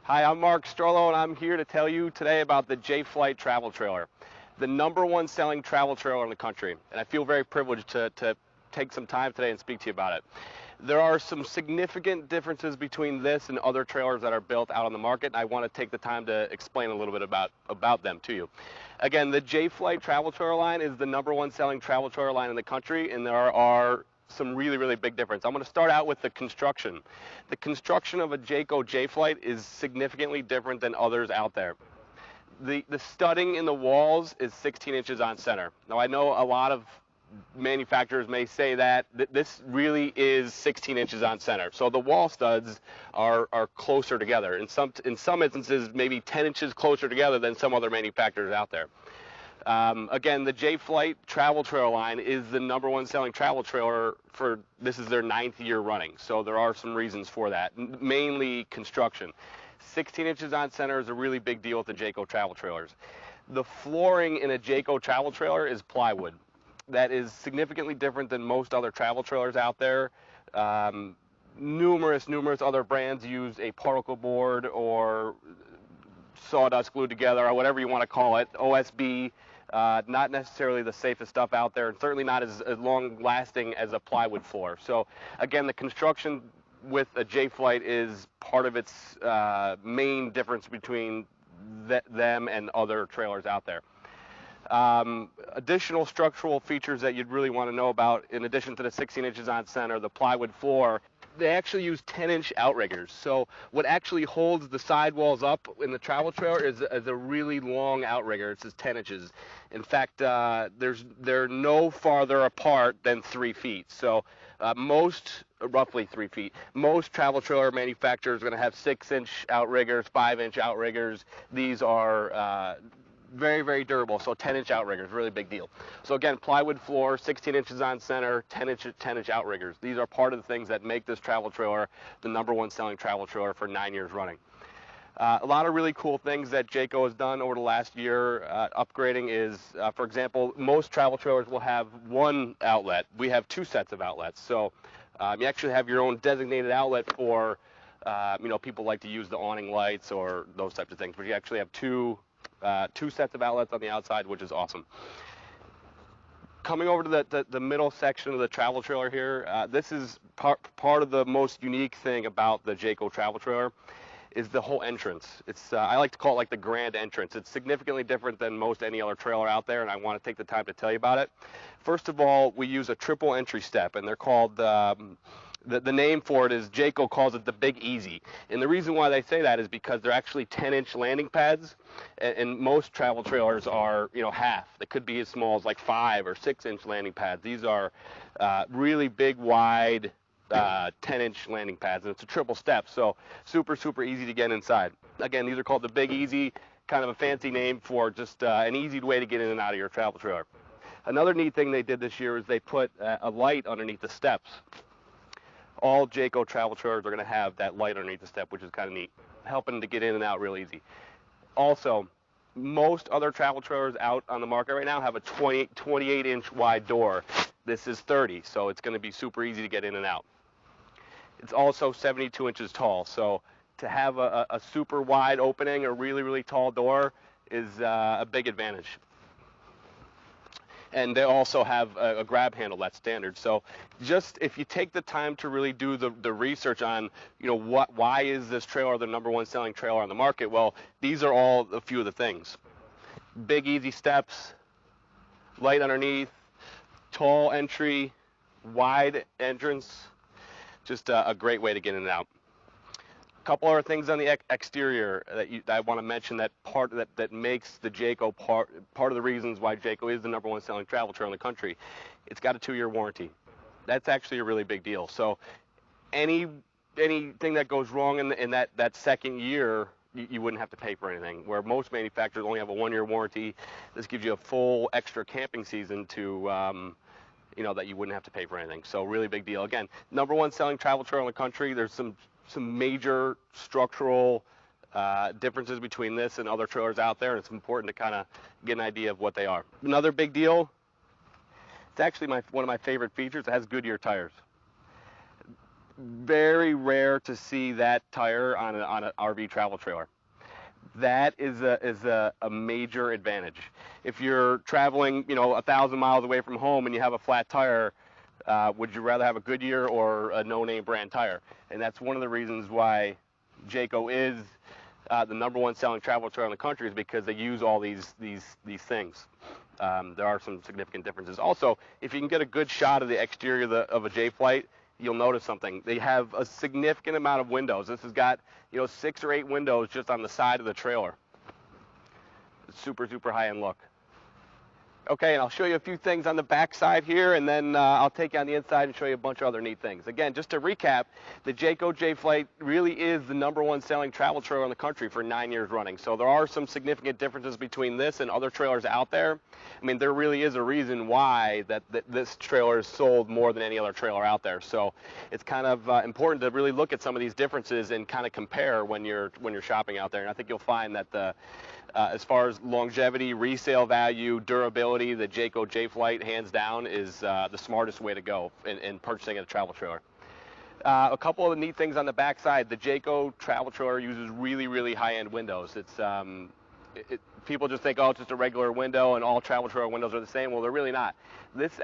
Hi, I'm Mark Strollo, and I'm here to tell you today about the J-Flight travel trailer, the #1 selling travel trailer in the country. And I feel very privileged to take some time today and speak to you about it. There are some significant differences between this and other trailers that are built out on the market, and I want to take the time to explain a little bit about them to you. Again, the J-Flight travel trailer line is the #1 selling travel trailer line in the country, and there are some really big difference. I'm going to start out with the construction. The construction of a Jayco J-Flight is significantly different than others out there. The studding in the walls is 16 inches on center. Now I know a lot of manufacturers may say that this really is 16 inches on center. So the wall studs are closer together. In some instances, maybe 10 inches closer together than some other manufacturers out there. Again, the J-Flight travel trailer line is the #1 selling travel trailer this is their 9th year running. So there are some reasons for that, mainly construction. 16 inches on center is a really big deal with the Jayco travel trailers. The flooring in a Jayco travel trailer is plywood. That is significantly different than most other travel trailers out there. Numerous other brands use a particle board or sawdust glued together, or whatever you want to call it, OSB. Not necessarily the safest stuff out there, and certainly not as long lasting as a plywood floor. So again, the construction with a J-Flight is part of its main difference between them and other trailers out there. Additional structural features that you'd really want to know about, in addition to the 16 inches on center, the plywood floor, they actually use 10-inch outriggers. So what actually holds the sidewalls up in the travel trailer is a really long outrigger. It says 10 inches. In fact, they're no farther apart than 3 feet. So roughly 3 feet. Most travel trailer manufacturers are going to have 6-inch outriggers, 5-inch outriggers. These are very durable. So 10-inch outriggers, really big deal. So again, plywood floor, 16 inches on center, 10-inch outriggers. These are part of the things that make this travel trailer the #1 selling travel trailer for 9 years running. A lot of really cool things that Jayco has done over the last year upgrading is, for example, most travel trailers will have one outlet. We have 2 sets of outlets. So you actually have your own designated outlet for, people like to use the awning lights or those types of things, but you actually have two sets of outlets on the outside, which is awesome. Coming over to the middle section of the travel trailer here, this is part of the most unique thing about the Jayco travel trailer is the whole entrance. I like to call it like the grand entrance. It's significantly different than most any other trailer out there, and I want to take the time to tell you about it. First of all, we use a triple entry step, and they're called the name for it is Jayco calls it the Big Easy. And the reason why they say that is because they're actually 10-inch landing pads, and most travel trailers are, half. They could be as small as like 5 or 6-inch landing pads. These are really big, wide 10-inch landing pads, and it's a triple step, so super easy to get inside. Again, these are called the Big Easy, kind of a fancy name for just an easy way to get in and out of your travel trailer. Another neat thing they did this year is they put a light underneath the steps. All Jayco travel trailers are going to have that light underneath the step, which is kind of neat, helping to get in and out real easy. Also, most other travel trailers out on the market right now have a 28-inch wide door. This is 30, so it's going to be super easy to get in and out. It's also 72 inches tall, so to have a super wide opening, a really tall door is a big advantage. And they also have a grab handle that's standard. So just if you take the time to really do the research on, why is this trailer the #1 selling trailer on the market? Well, these are all a few of the things. Big easy steps, light underneath, tall entry, wide entrance, just a great way to get in and out. A couple other things on the exterior that I want to mention that makes the Jayco part of the reasons why Jayco is the #1 selling travel trailer in the country. It's got a 2-year warranty. That's actually a really big deal. So anything that goes wrong in that second year, you wouldn't have to pay for anything. Where most manufacturers only have a 1-year warranty, this gives you a full extra camping season to that you wouldn't have to pay for anything. So really big deal. Again, #1 selling travel trailer in the country. There's some major structural differences between this and other trailers out there, and it's important to kind of get an idea of what they are. Another big deal, it's actually one of my favorite features. It has Goodyear tires. Very rare to see that tire on an RV travel trailer. That is a major advantage. If you're traveling, 1,000 miles away from home and you have a flat tire, would you rather have a Goodyear or a no-name brand tire? And that's one of the reasons why Jayco is the number one selling travel trailer in the country, is because they use all these things. There are some significant differences. Also, if you can get a good shot of the exterior of a J-Flight, you'll notice something. They have a significant amount of windows. This has got 6 or 8 windows just on the side of the trailer. Super, super high-end look. Okay, and I'll show you a few things on the back side here, and then I'll take you on the inside and show you a bunch of other neat things. Again, just to recap, the Jayco J-Flight really is the number one selling travel trailer in the country for 9 years running. So there are some significant differences between this and other trailers out there. I mean, there really is a reason why that this trailer is sold more than any other trailer out there. So it's kind of important to really look at some of these differences and kind of compare when you're shopping out there. And I think you'll find that as far as longevity, resale value, durability, the Jayco J-Flight, hands down, is the smartest way to go in purchasing a travel trailer. A couple of the neat things on the back side, the Jayco travel trailer uses really, really high-end windows. People just think, oh, it's just a regular window and all travel trailer windows are the same. Well, they're really not. This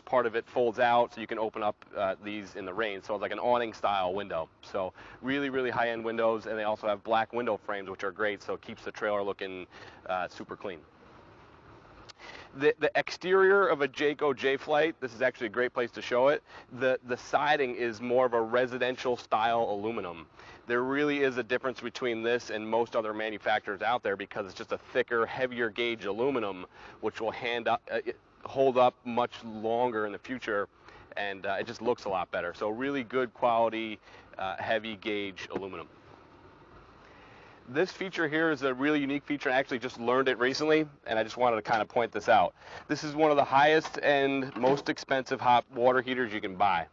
part of it folds out so you can open up these in the rain. So it's like an awning style window. So really, really high-end windows, and they also have black window frames, which are great, so it keeps the trailer looking super clean. The exterior of a Jayco J-Flight, this is actually a great place to show it. The siding is more of a residential style aluminum. There really is a difference between this and most other manufacturers out there because it's just a thicker, heavier gauge aluminum, which will hold up much longer in the future, and it just looks a lot better. So really good quality, heavy gauge aluminum. This feature here is a really unique feature. I actually just learned it recently, and I just wanted to kind of point this out. This is one of the highest and most expensive hot water heaters you can buy.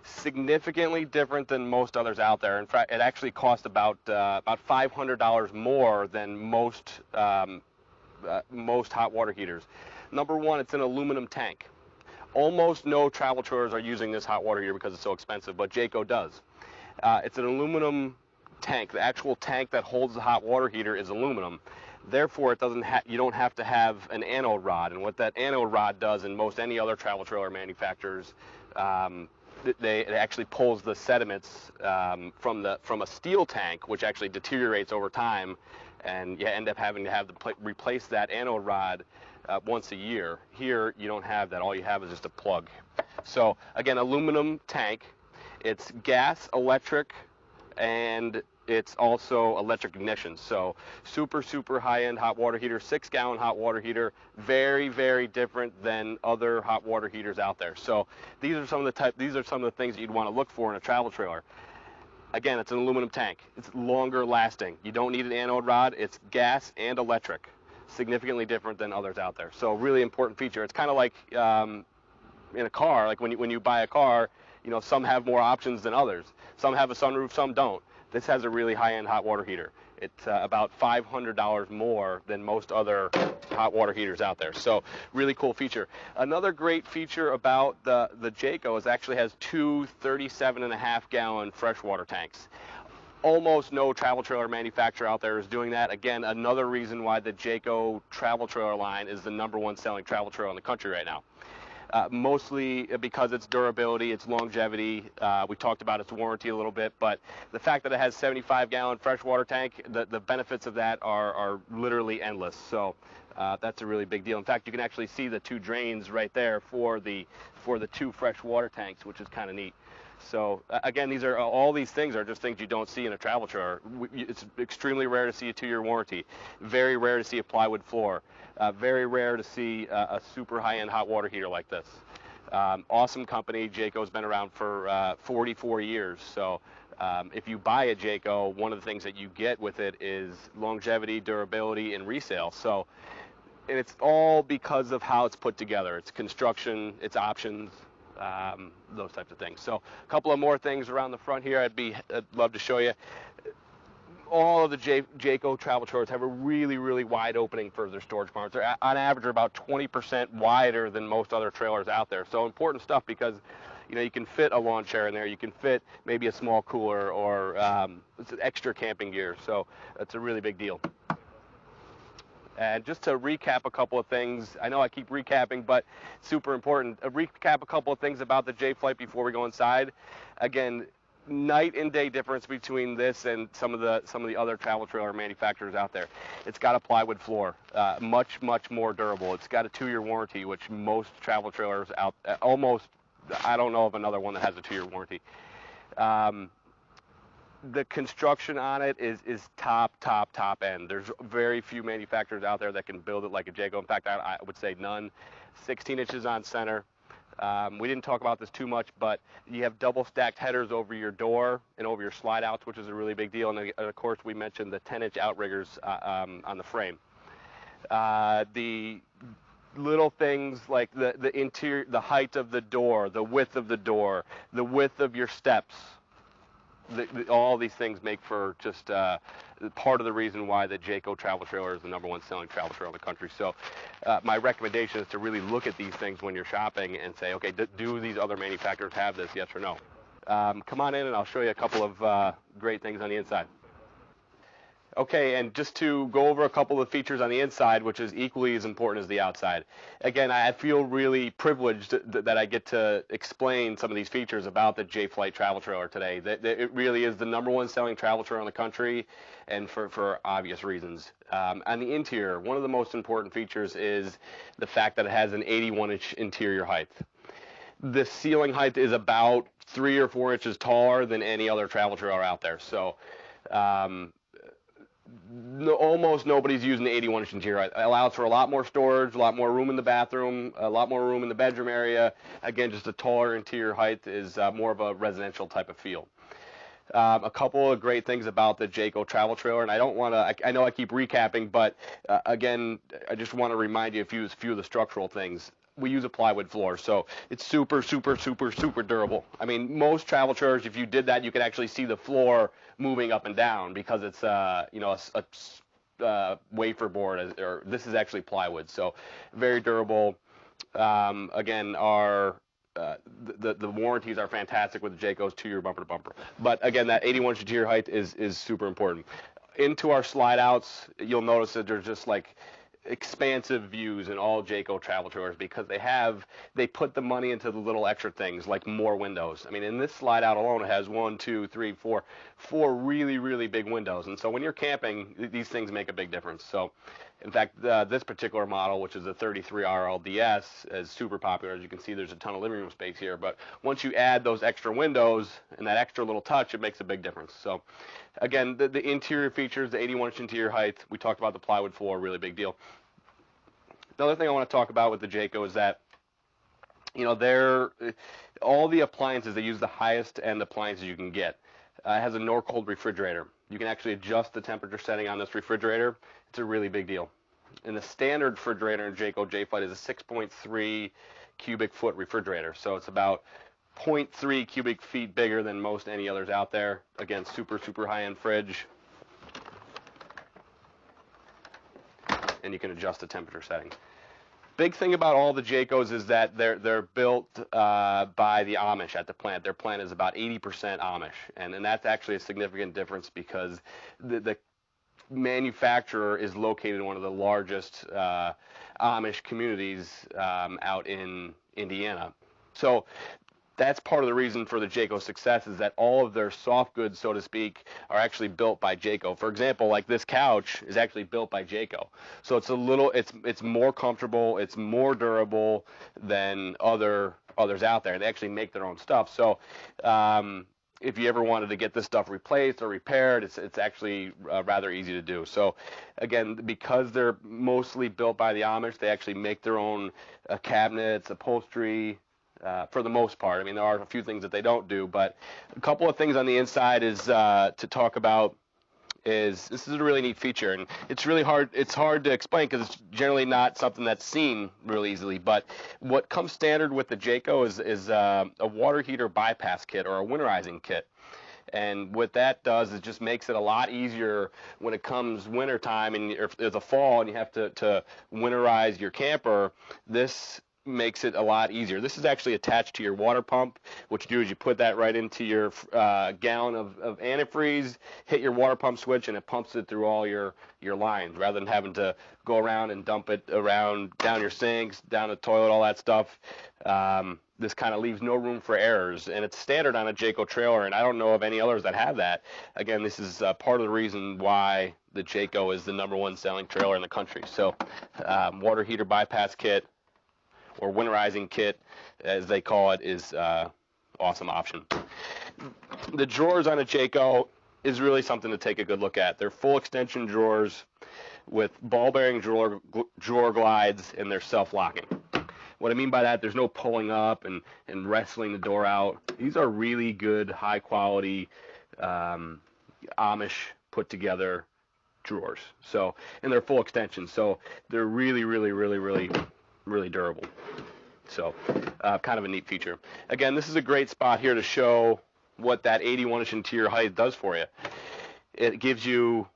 Significantly different than most others out there. In fact, it actually costs about $500 more than most hot water heaters. Number one, it's an aluminum tank. Almost no travel trailers are using this hot water heater because it's so expensive, but Jayco does. It's an aluminum tank. The actual tank that holds the hot water heater is aluminum. Therefore, you don't have to have an anode rod. And what that anode rod does in most any other travel trailer manufacturers, it actually pulls the sediments from a steel tank, which actually deteriorates over time, and you end up having to replace that anode rod once a year. Here, you don't have that. All you have is just a plug. So again, aluminum tank. It's gas, electric, and it's also electric ignition. So super, super high-end hot water heater, 6-gallon hot water heater, very, very different than other hot water heaters out there. So these are some of the things that you'd want to look for in a travel trailer. Again, it's an aluminum tank. It's longer lasting. You don't need an anode rod. It's gas and electric. Significantly different than others out there. So really important feature. It's kind of like in a car, like when you buy a car, some have more options than others. Some have a sunroof, some don't. This has a really high-end hot water heater. It's about $500 more than most other hot water heaters out there. So really cool feature. Another great feature about the Jayco is actually has two 37.5-gallon freshwater tanks. Almost no travel trailer manufacturer out there is doing that. Again, another reason why the Jayco travel trailer line is the number one selling travel trailer in the country right now. Mostly because its durability, its longevity. We talked about its warranty a little bit, but the fact that it has 75-gallon freshwater tank, the benefits of that are literally endless. So that's a really big deal. In fact, you can actually see the two drains right there for the two freshwater tanks, which is kind of neat. So again, all these things are just things you don't see in a travel trailer. It's extremely rare to see a 2-year warranty. Very rare to see a plywood floor. Very rare to see a super high-end hot water heater like this. Awesome company. Jayco's been around for 44 years. So if you buy a Jayco, one of the things that you get with it is longevity, durability, and resale. So, and it's all because of how it's put together. It's construction, it's options, those types of things. So a couple of more things around the front here I'd love to show you. All of the Jayco travel trailers have a really, really wide opening for their storage compartments. They're on average about 20% wider than most other trailers out there. So important stuff because, You can fit a lawn chair in there. You can fit maybe a small cooler or it's extra camping gear. So it's a really big deal. And just to recap a couple of things, I know I keep recapping, but super important. Recap a couple of things about the J-Flight before we go inside. Again, night and day difference between this and some of the other travel trailer manufacturers out there. It's got a plywood floor, much more durable. It's got a 2-year warranty, which most travel trailers almost, I don't know of another one that has a 2-year warranty. The construction on it is top end. There's very few manufacturers out there that can build it like a Jayco. In fact, I would say none. 16 inches on center. We didn't talk about this too much, but you have double stacked headers over your door and over your slide outs, which is a really big deal. And of course, we mentioned the 10-inch outriggers on the frame. The little things like the interior, the height of the door, the width of the door, the width of your steps. All these things make for just part of the reason why the Jayco travel trailer is the #1 selling travel trailer in the country. So my recommendation is to really look at these things when you're shopping and say, okay, do these other manufacturers have this, yes or no? Come on in and I'll show you a couple of great things on the inside. Okay, and just to go over a couple of features on the inside, which is equally as important as the outside. Again, I feel really privileged that I get to explain some of these features about the J-Flight travel trailer today. That it really is the #1 selling travel trailer in the country, and for obvious reasons. On the interior, one of the most important features is the fact that it has an 81-inch interior height. The ceiling height is about 3 or 4 inches taller than any other travel trailer out there. So almost nobody's using the 81-inch interior. It allows for a lot more storage, a lot more room in the bathroom, a lot more room in the bedroom area. Again, just a taller interior height is more of a residential type of feel. A couple of great things about the Jayco travel trailer, and I know I keep recapping, but again, I just want to remind you a few of the structural things. We use a plywood floor, so it's super durable. I mean, most travel trailers, if you did that, you could actually see the floor moving up and down because it's a wafer board, or this is actually plywood, so very durable. Again, the warranties are fantastic with the Jayco's 2-year bumper to bumper. But again, that 81-inch interior height is super important. Into our slide outs, you'll notice that there's just like expansive views in all Jayco travel trailers because they put the money into the little extra things like more windows. I mean, in this slide out alone, it has 1, 2, 3, 4 really big windows. And so when you're camping, these things make a big difference. So in fact, this particular model, which is a 33 RLDS, is super popular. As you can see, there's a ton of living room space here. But once you add those extra windows and that extra little touch, it makes a big difference. So again, the interior features, the 81-inch interior height. We talked about the plywood floor, really big deal. Another thing I want to talk about with the Jayco is that, all the appliances, they use the highest end appliances you can get. It has a Norcold refrigerator. You can actually adjust the temperature setting on this refrigerator. It's a really big deal. And the standard refrigerator in Jayco J-Flight is a 6.3 cubic foot refrigerator. So it's about 0.3 cubic feet bigger than most any others out there. Again, super high-end fridge. And you can adjust the temperature setting. Big thing about all the Jaycos is that they're built by the Amish at the plant. Their plant is about 80% Amish, and that's actually a significant difference because the manufacturer is located in one of the largest Amish communities out in Indiana. So that's part of the reason for the Jayco success is that all of their soft goods, so to speak, are actually built by Jayco. For example, like this couch is actually built by Jayco. So it's more comfortable, it's more durable than others out there. They actually make their own stuff. So if you ever wanted to get this stuff replaced or repaired, it's actually rather easy to do. So again, because they're mostly built by the Amish, they actually make their own cabinets, upholstery, for the most part. I mean, there are a few things that they don't do, but a couple of things on the inside is to talk about is this is a really neat feature, and it's really hard. It's hard to explain because it's generally not something that's seen really easily. But what comes standard with the Jayco is a water heater bypass kit or a winterizing kit. And what that does is just makes it a lot easier when it comes wintertime and if there's a fall and you have to winterize your camper. This makes it a lot easier. This is actually attached to your water pump. What you do is you put that right into your gallon of antifreeze, hit your water pump switch, and it pumps it through all your lines rather than having to go around and dump it around down your sinks, down the toilet, all that stuff. This kind of leaves no room for errors, and it's standard on a Jayco trailer, and I don't know of any others that have that. Again, this is part of the reason why the Jayco is the #1 selling trailer in the country. So water heater bypass kit, or winterizing kit, as they call it, is awesome option. The drawers on a Jayco is really something to take a good look at. They're full extension drawers with ball bearing drawer glides, and they're self-locking. What I mean by that, there's no pulling up and wrestling the door out. These are really good, high quality Amish put together drawers. So, and they're full extension, so they're really durable. So kind of a neat feature. Again, this is a great spot here to show what that 81-inch interior height does for you. It gives you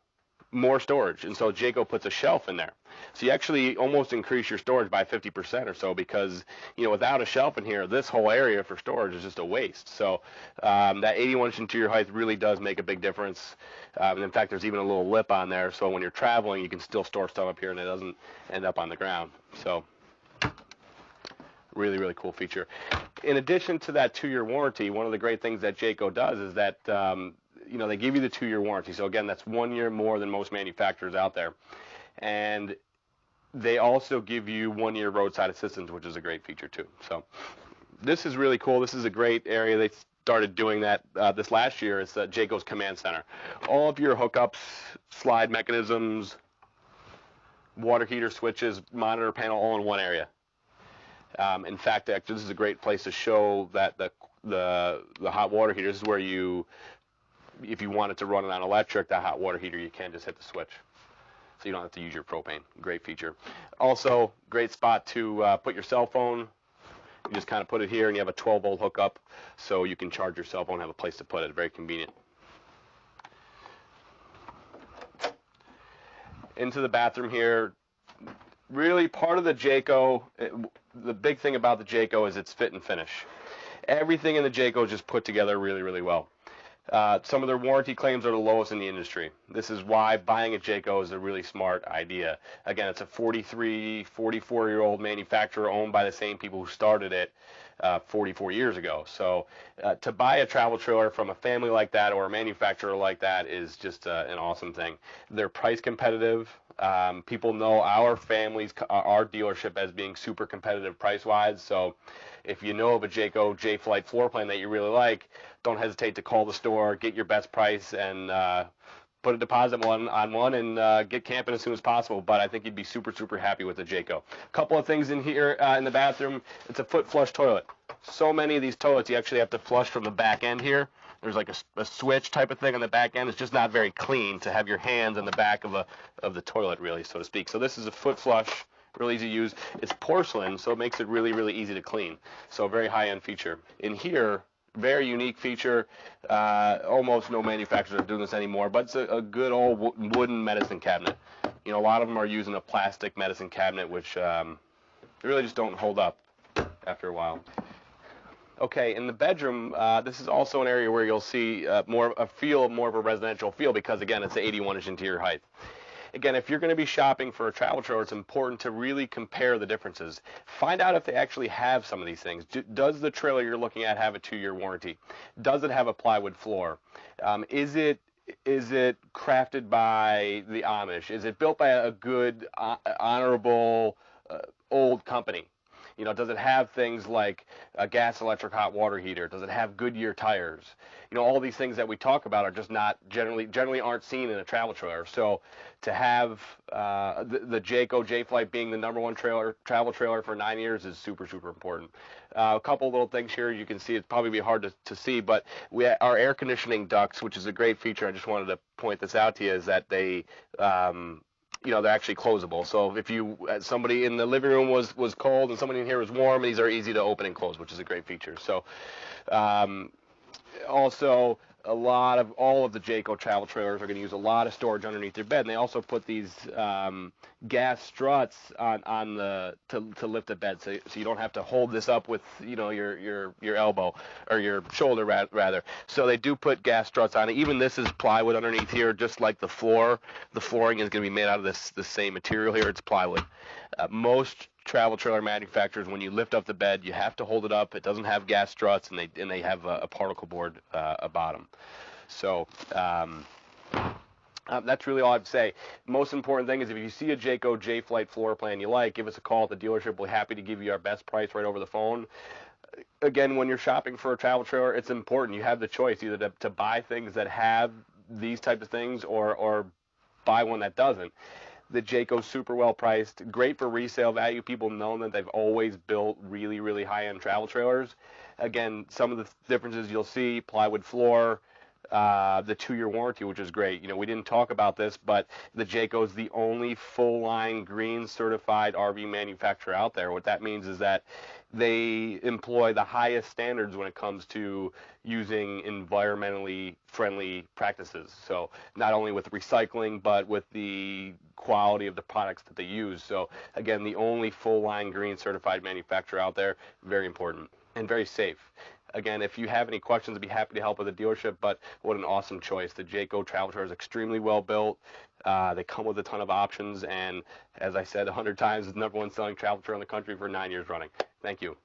more storage, and so Jayco puts a shelf in there. So you actually almost increase your storage by 50% or so, because, you know, without a shelf in here, this whole area for storage is just a waste. So that 81-inch interior height really does make a big difference. And in fact, there's even a little lip on there, so when you're traveling, you can still store stuff up here and it doesn't end up on the ground. So really cool feature. In addition to that 2-year warranty, one of the great things that Jayco does is that you know, they give you the 2-year warranty. So again, that's 1 year more than most manufacturers out there. And they also give you 1 year roadside assistance, which is a great feature too. So this is really cool. This is a great area. They started doing that this last year. It's Jayco's Command Center. All of your hookups, slide mechanisms, water heater switches, monitor panel, all in one area. In fact, actually, this is a great place to show that the hot water heater. This is where you, if you wanted to run it on electric, that hot water heater, you can just hit the switch. So you don't have to use your propane. Great feature. Also, great spot to put your cell phone. You just kind of put it here, and you have a 12-volt hookup, so you can charge your cell phone, have a place to put it. Very convenient. Into the bathroom here. Really, part of the Jayco, the big thing about the Jayco is its fit and finish. Everything in the Jayco is just put together really well. Some of their warranty claims are the lowest in the industry. This is why buying a Jayco is a really smart idea. Again, it's a 43, 44-year-old manufacturer owned by the same people who started it 44 years ago. So to buy a travel trailer from a family like that or a manufacturer like that is just an awesome thing. They're price competitive. People know our dealership as being super competitive price-wise. So if you know of a Jayco J-Flight floor plan that you really like, don't hesitate to call the store, get your best price, and put a deposit on one and get camping as soon as possible. But I think you'd be super happy with the Jayco. A couple of things in here in the bathroom. It's a foot flush toilet. So many of these toilets you actually have to flush from the back end here. There's like a switch type of thing on the back end. It's just not very clean to have your hands in the back of the toilet, really, so to speak. So this is a foot flush, really easy to use. It's porcelain, so it makes it really easy to clean. So a very high-end feature. In here, very unique feature. Almost no manufacturers are doing this anymore, but it's a good old wooden medicine cabinet. You know, a lot of them are using a plastic medicine cabinet, which really just don't hold up after a while. Okay, in the bedroom, this is also an area where you'll see more of a residential feel, because again, it's the 81-inch interior height. Again, if you're going to be shopping for a travel trailer, it's important to really compare the differences. Find out if they actually have some of these things. Does the trailer you're looking at have a 2-year warranty? Does it have a plywood floor? Is it crafted by the Amish? Is it built by a good, honorable, old company? You know, does it have things like a gas electric hot water heater? Does it have Goodyear tires? You know, all these things that we talk about are just not generally aren't seen in a travel trailer. So to have the Jayco J-Flight being the #1 travel trailer for 9 years is super important. A couple little things here you can see. It'd probably be hard to see, but our air conditioning ducts, which is a great feature. I just wanted to point this out to you, is that they you know, they're actually closable. So if somebody in the living room was cold and somebody in here was warm, these are easy to open and close, which is a great feature. So also all of the Jayco travel trailers are going to use a lot of storage underneath their bed, and they also put these gas struts on the to lift the bed, so you don't have to hold this up with your elbow or your shoulder rather. So they do put gas struts on it. Even this is plywood underneath here, just like the floor. The flooring is going to be made out of the same material here. It's plywood. Most travel trailer manufacturers, when you lift up the bed, you have to hold it up. It doesn't have gas struts, and they have a particle board bottom. So that's really all I'd say. Most important thing is if you see a Jayco J-Flight floor plan you like, give us a call at the dealership. We're happy to give you our best price right over the phone. Again, when you're shopping for a travel trailer, it's important. You have the choice either to buy things that have these types of things or buy one that doesn't. The Jayco's super well priced, great for resale value. People know that they've always built really, really high-end travel trailers. Again, some of the differences you'll see: plywood floor, the 2-year warranty, which is great. We didn't talk about this, but the Jayco is the only full-line green certified RV manufacturer out there. What that means is that they employ the highest standards when it comes to using environmentally friendly practices. So not only with recycling, but with the quality of the products that they use. So again, the only full-line green certified manufacturer out there. Very important and very safe. Again, if you have any questions, I'd be happy to help with the dealership, but what an awesome choice. The Jayco travel trailer is extremely well built. They come with a ton of options, and as I said 100 times, it's the #1 selling travel trailer in the country for 9 years running. Thank you.